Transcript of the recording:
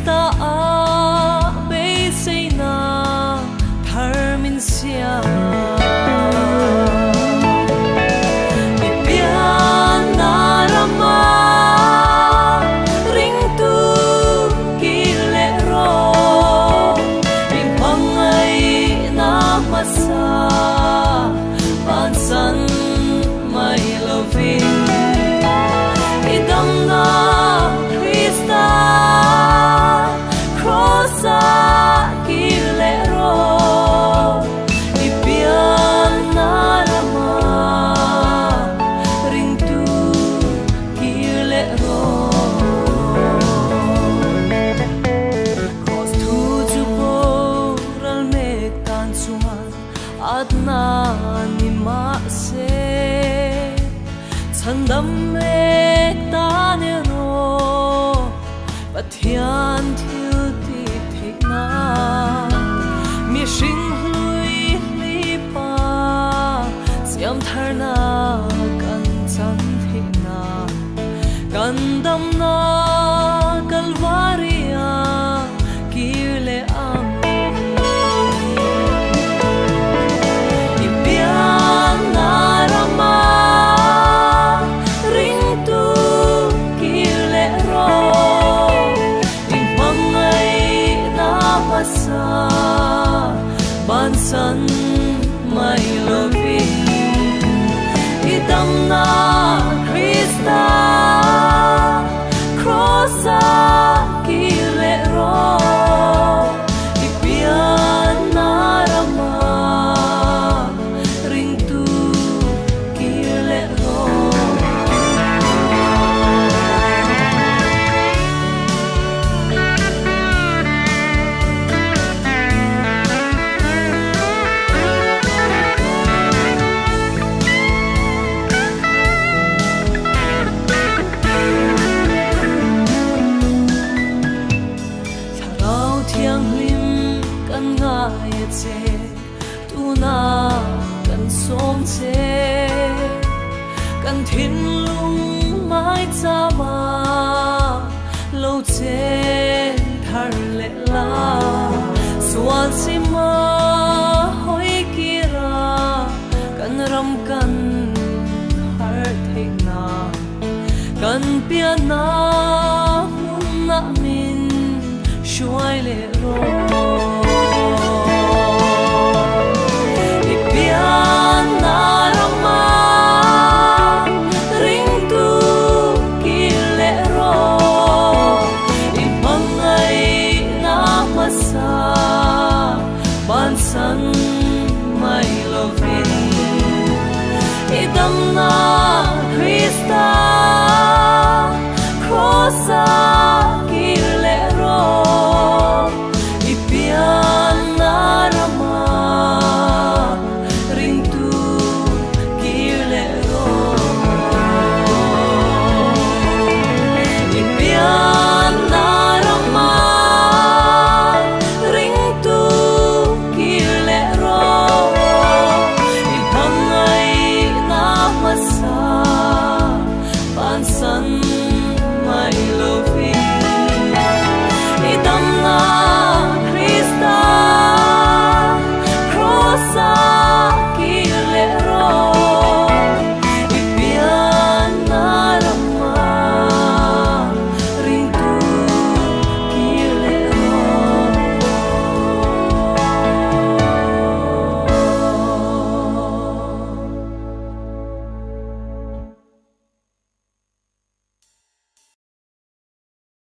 Krista a be sei na thar min sia pian na rama ring tu ki le ro ring pangai na masa ban san mai loving idam na Krista crossa ki le ro ipian na rama ring tu ki le ro cross tu ju po ral me kan chuan adna ni ma se chandam me ta ne ro pathian thil ti thina mi sing hlui li pa siam tharna kan chan thina kan dam na kalvaria ki le am ipian na rama ring tu ki le ro sa ban san mai loving idam na Krista crossa ki le ro ipian na rama ring tu ki le ro kan som che kan thin lung mai cha ma lo che thar le la suan si ma hoi kira kan ram kan har thei na kan pian na